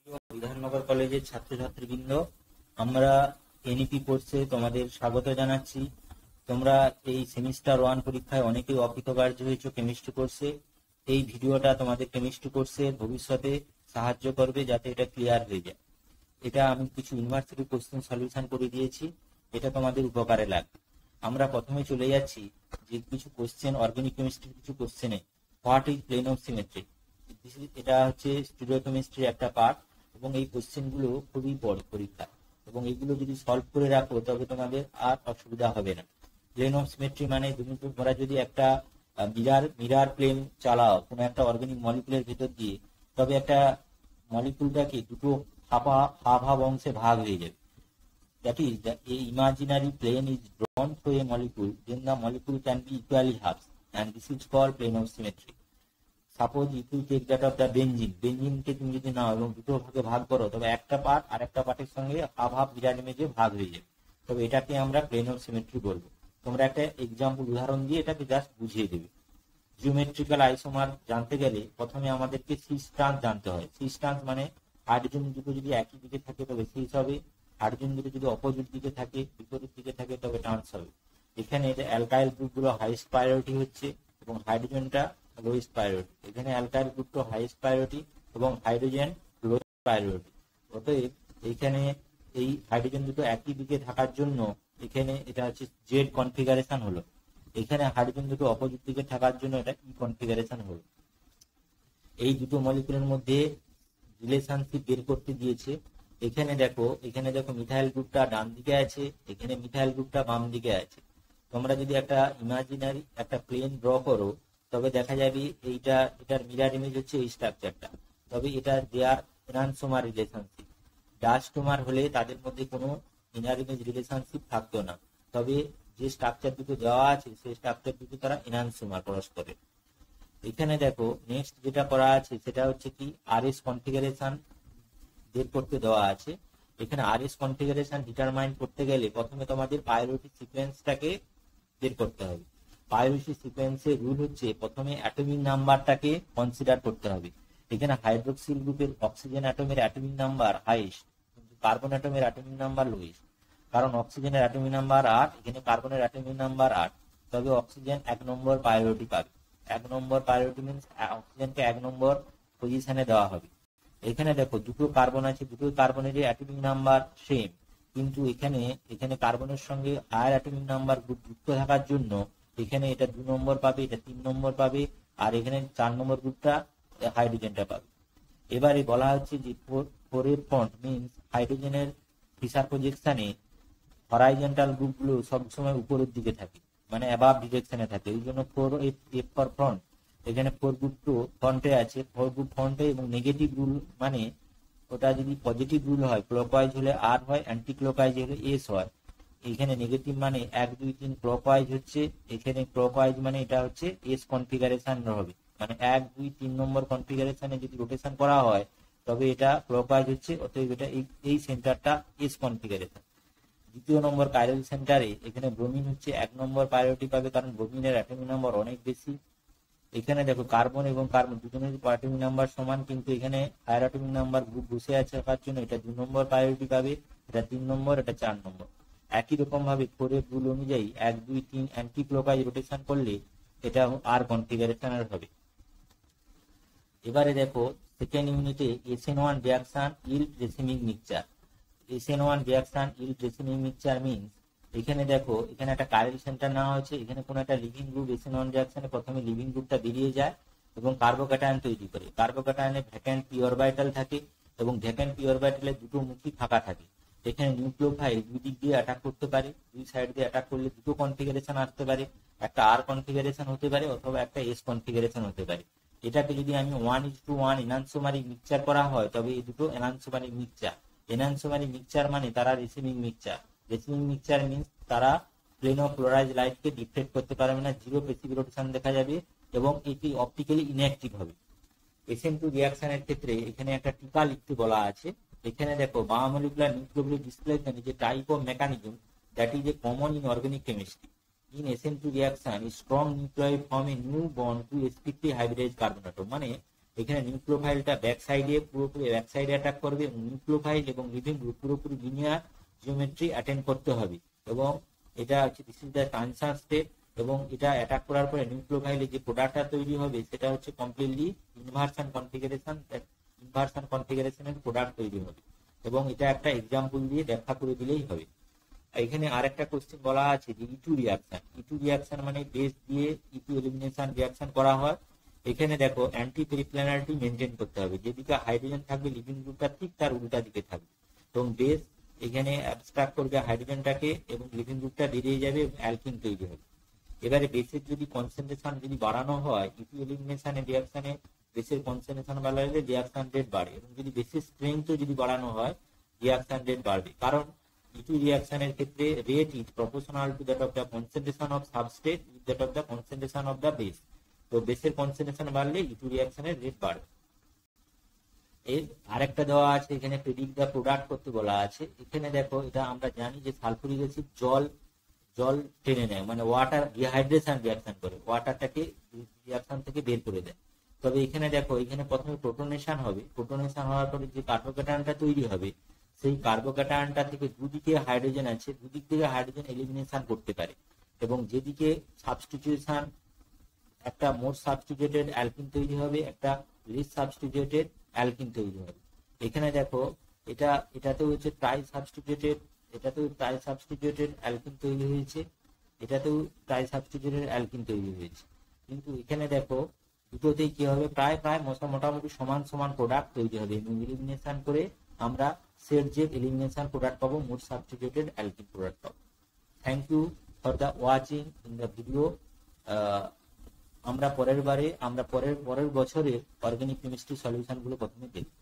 প্রিয় বিধাননগর কলেজের ছাত্রছাত্রীবৃন্দ, আমরা এনইপি কোর্সে তোমাদের স্বাগত জানাচ্ছি। তোমরা এই সেমিস্টার 1 পরীক্ষায় অনেকেই অকৃতকার্য হয়েছো কেমিস্ট্রি কোর্সে। এই ভিডিওটা তোমাদের কেমিস্ট্রি কোর্সের ভবিষ্যতে সাহায্য করবে যাতে এটা ক্লিয়ার হয়ে যায়। এটা আমি কিছু ইউনিভার্সিটি কোশ্চেন সলিউশন করে দিয়েছি, এটা তোমাদের উপকারে লাগবে। আমরা প্রথমে চলে যাচ্ছি যে কিছু কোশ্চেন, অর্গানিক কেমিস্ট্রির কিছু কোশ্চেনে। What is plane of symmetry, এটা হচ্ছে স্টুডিও কেমিস্ট্রির একটা পার্ট, এবং এই কোশ্চেনগুলো খুবই বড় পরীক্ষা, এবং এগুলো যদি সলভ করে রাখো তবে তোমাদের আর অসুবিধা হবে না। প্লেন অফ সিমেট্রি মানে তোমরা যদি একটা মিরার প্লেন চালাও কোনো একটা অর্গানিক মলিকুলের ভেতর দিয়ে, তবে একটা মলিকুলটাকে দুটো হাফ হাফ অংশে ভাগ হয়ে যাবে। That is, a imaginary plane is drawn through a molecule, then the molecule can be equally halves, and this is called plane of symmetry. Suppose if you take that of the বেঞ্জিনকে তুমি যদি নাও এবং দুটো ভাগে ভাগ করো, তবে একটা part আর একটা পার্টের সঙ্গে হাফ হাফ মিরার ইমেজে ভাগ হয়ে যাবে, তবে এটাকে আমরা প্লেন অফ সিমেট্রি বলবো। তোমরা একটা এক্সাম্পল উদাহরণ দিয়ে এটাকে জাস্ট বুঝিয়ে দেবে। জিওমেট্রিক্যাল আইসোমার জানতে গেলে প্রথমে আমাদেরকে সিস ট্রান্স জানতে হয়। সিস ট্রান্স মানে হাইড্রোজেন দুটো যদি একই দিকে থাকে তবে সিস হবে, হাইড্রোজেন দুটো যদি অপোজিট দিকে থাকে, বিপরীত দিকে থাকে, তবে ট্রান্স হবে। এখানে অ্যালকাইল গ্রুপগুলো হাইয়েস্ট প্রায়োরিটি হচ্ছে এবং হাইড্রোজেনটা লোয়েস্ট প্রায়োরিটি। এখানে অ্যালকাইল গ্রুপটা হাইয়েস্ট প্রায়োরিটি এবং হাইড্রোজেন লোয়েস্ট প্রায়োরিটি। অতএব এখানে এই হাইড্রোজেন দুটো একই দিকে থাকার জন্য এখানে এটা হচ্ছে জেড কনফিগারেশন হলো। এখানে হাইড্রোজেন দুটো অপোজিট দিকে থাকার জন্য এটা ই কনফিগারেশন হলো। এই দুটো মলিকুলের মধ্যে রিলেশনশিপ বের করতে দিয়েছে। এখানে দেখো মিথাইল গ্রুপটা ডান দিকে আছে, এখানে মিথাইল গ্রুপটা বাম দিকে আছে। তোমরা যদি একটা ইমাজিনারি একটা প্লেন ড্র করো, তবে দেখা যাবে এটার মিরার ইমেজ হচ্ছে এই স্ট্রাকচারটা, তবে এটা দেয়ার এনানসোমার রিলেশনশিপ। ডাস্টোমার হলে তাদের মধ্যে কোনো ইনার ইমেজ রিলেশনশিপ থাকতো না, তবে যে স্ট্রাকচার দুটো দেওয়া আছে সেই স্ট্রাকচার দুটো তারা এনানসোমার পরস্পরের। এখানে দেখো নেক্সট যেটা করা আছে সেটা হচ্ছে কি আরএস কনফিগারেশন বের করতে দেওয়া আছে। এখানে আরএস কনফিগারেশন ডিটারমাইন করতে গেলে প্রথমে তোমাদের প্রায়োরিটি সিকোয়েন্সটাকে বের করতে হবে। প্রায়োরিটি সিকোয়েন্সের রুল হচ্ছে প্রথমে অ্যাটমিক নাম্বারটাকে কনসিডার করতে হবে। এখানে হাইড্রোক্সিল গ্রুপের অক্সিজেন অ্যাটমের অ্যাটমিক নাম্বার হাইয়েস্ট, কিন্তু কার্বন অ্যাটমের অ্যাটমিক নাম্বার লোয়েস্ট। কারণ অক্সিজেনের অ্যাটমিক নাম্বার 8, এখানে কার্বনের অ্যাটমিক নাম্বার 8, তবে অক্সিজেন 1 নম্বর প্রায়োরিটি পাবে। 1 নম্বর প্রায়োরিটি মিনস অক্সিজেনকে 1 নম্বর পজিশনে দেওয়া হবে। এখানে দেখো দুটো কার্বন আছে, দুটো কার্বনের অ্যাটমিক নাম্বার সেম, কিন্তু এখানে কার্বনের সঙ্গে হায়ার অ্যাটমিক নাম্বার গ্রুপ যুক্ত থাকার জন্য এখানে এটা 2 নম্বর পাবে, এটা 3 নম্বর পাবে, আর এখানে 4 নম্বর গ্রুপটা হাইড্রোজেনটা পাবে। এবারে বলা হচ্ছে যে 4 ফ্রন্ট মিনস হাইড্রোজেনের ফিশার প্রজেকশনে হরাইজন্টাল গ্রুপগুলো সবসময় উপরের দিকে থাকে, মানে অ্যাবাভ ডিরেকশনে থাকে। এই জন্য 4F ফর ফ্রন্ট। এখানে 4 গ্রুপ টু ফ্রন্টে আছে, 4 গ্রুপ ফ্রন্টে, এবং নেগেটিভ রুল মানে ওটা যদি পজিটিভ রুল হয় ক্লকওয়াইজ হলে আর হয়, অ্যান্টি ক্লকওয়াইজ হলে এস হয়। এখানে নেগেটিভ মানে 1 2 3 ক্লকওয়াইজ হচ্ছে, এখানে ক্লকওয়াইজ মানে এটা হচ্ছে এস কনফিগারেশন হবে, মানে 1 2 3 নম্বর কনফিগারেশনে যদি রোটেশন করা হয় তবে এটা ক্লকওয়াইজ হচ্ছে, অতএব এটা এই সেন্টারটা এস কনফিগারেশন। দ্বিতীয় নম্বর কাইরাল সেন্টারে এখানে ব্রোমিন হচ্ছে 1 নম্বর প্রায়োরিটি পাবে, কারণ ব্রোমিনের অ্যাটমিক নাম্বার অনেক বেশি। এখানে দেখো কার্বন এবং কার্বন দুজনের অ্যাটমিক নাম্বার সমান, কিন্তু এখানে হায়ার অ্যাটমিক নাম্বার গ্রুপ বসে আছে থাকার জন্য এটা 2 নম্বর প্রায়োরিটি পাবে, এটা 3 নম্বর, এটা 4 নম্বর। একই রকম ভাবে 4 রুল অনুযায়ী 1 2 3 অ্যান্টি ক্লকওয়াইজ রোটেশন করলে এটা আর কনফিগারেশনের হবে। এবারে দেখো সেকেন্ড ইউনিটে SN1 reaction yield racemic mixture. SN1 reaction yield racemic mixture means এখানে দেখো এখানে একটা কাইরাল সেন্টার নেওয়া হয়েছে, এখানে কোনো একটা লিভিং গ্রুপ SN1 রিঅ্যাকশনে প্রথমে লিভিং গ্রুপটা বেরিয়ে যায় এবং কার্বোক্যাটায়ন তৈরি করে। কার্বোক্যাটায়নে ভ্যাকেন্ট পি অরবিটাল থাকে এবং ভ্যাকেন্ট পি অরবিটালে দুটো মুখী ফাঁকা থাকে। এখানে নিউক্লিওফাইল দুই দিক দিয়ে অ্যাটাক করতে পারে, দুই সাইড দিয়ে অ্যাটাক করলে দুটো কনফিগারেশন আসতে পারে, একটা আর কনফিগারেশন হতে পারে অথবা একটা এস কনফিগারেশন হতে পারে। এটাকে যদি আমি 1:1 এনানসোমারিক মিক্সচার করা হয় তবে এই দুটো এনানসোমারিক মিক্সচার। এনানসোমারিক মিক্সচার মানে তারা receiving mixture. Receiving mixture means তারা প্লেন অফ পোলারাইজড লাইটকে ডিফ্লেক্ট করতে পারবে না, জিরো প্রেসিপিটেশন দেখা যাবে এবং এটি অপটিক্যালি ইনঅ্যাক্টিভ হবে। SN2 রিঅ্যাকশনের ক্ষেত্রে এখানে একটা টিকা লিখতে বলা আছে। এখানে দেখো biomolecular nucleophilic displacement is a type of mechanism that is a common in organic chemistry. In SN2 reaction, a strong nuclei form a new bond to sp3 hybridized carbon atom. মানে এখানে নিউক্লিওফাইলটা ব্যাক সাইডে পুরোপুরি back সাইডে attack করবে এবং nucleophile এবং living group পুরোপুরি linear geometry attend করতে হবে এবং এটা হচ্ছে this is the transition step এবং এটা অ্যাটাক করার পরে নিউক্লিওফাইলে যে প্রোডাক্টটা তৈরি হবে সেটা হচ্ছে কমপ্লিটলি ইনভার্সন কনফিগারেশনের প্রোডাক্ট তৈরি হবে এবং এটা একটা এক্সাম্পল দিয়ে ব্যাখ্যা করে দিলেই হবে। এখানে আরেকটা কোশ্চেন বলা আছে যে ইটু রিয়াকশন মানে বেস দিয়ে ইটু এলিমিনেশন রিয়াকশন করা হয়। এখানে দেখো অ্যান্টি পেরিপ্ল্যানারিটি মেনটেন করতে হবে, যেদিকে হাইড্রোজেন থাকবে লিভিং গ্রুপটা ঠিক তার উল্টা দিকে থাকবে এবং বেস এখানে অ্যাবস্ট্রাক্ট করবে হাইড্রোজেনটাকে এবং লিভিং গ্রুপটা বেরিয়ে যাবে এবং অ্যালকিন তৈরি হবে। এবারে বেসের যদি কনসেন্ট্রেশন যদি বাড়ানো হয় ইটু এলিমিনেশনের রিয়াকশনে বেসের কনসেন্ট্রেশন বাড়ালে রিয়াকশন রেট বাড়ে এবং যদি বেসের স্ট্রেংথও যদি বাড়ানো হয় রিয়াকশন রেট বাড়বে, কারণ ইটু রিয়াকশনের ক্ষেত্রে rate is proportional to that of the concentration of substrate with that of the concentration of the base. তো বেসের কনসেন্ট্রেশন বাড়লে ইটু রিয়াকশনের রেট বাড়বে। এর আরেকটা দেওয়া আছে এখানে প্রেডিক্ট দ্য প্রোডাক্ট করতে বলা আছে। এখানে দেখো এটা আমরা জানি যে সালফুরিক অ্যাসিড জল টেনে নেয়, মানে ওয়াটার ডিহাইড্রেশন রিয়াকশন করে, ওয়াটারটাকে রিয়াকশন থেকে বের করে দেয়। তবে এখানে দেখো এখানে প্রথমে প্রোটনেশন হবে, প্রোটনেশন হওয়ার পরে যে কার্বোক্যাটায়নটা তৈরি হবে সেই কার্বোক্যাটায়নটা থেকে দুদিকে হাইড্রোজেন আছে, দুদিক থেকে হাইড্রোজেন এলিমিনেশন করতে পারে এবং যেদিকে সাবস্টিটিউশন একটা মোর সাবস্টিটিউটেড অ্যালকিন তৈরি হবে, একটা লিস্ট সাবস্টিটিউটেড অ্যালকিন তৈরি হবে। এখানে দেখো এটাতেও হচ্ছে ট্রাই সাবস্টিটিউটেড অ্যালকিন তৈরি হয়েছে, এটাতেও ট্রাই সাবস্টিটিউটেড অ্যালকিন তৈরি হয়েছে। কিন্তু এখানে দেখো দুটোতেই কি হবে, প্রায় মোটামুটি সমান প্রোডাক্ট তৈরি হবে এবং এলিমিনেশন করে আমরা সেট জেড এলিমিনেশন প্রোডাক্ট পাবো, মোর সাবস্টিটিউটেড অ্যালকিন প্রোডাক্ট পাবো। Thank you for the watching in the video. আমরা পরের বছরে অর্গানিক কেমিস্ট্রি সলিউশন গুলো প্রথমে দেখব।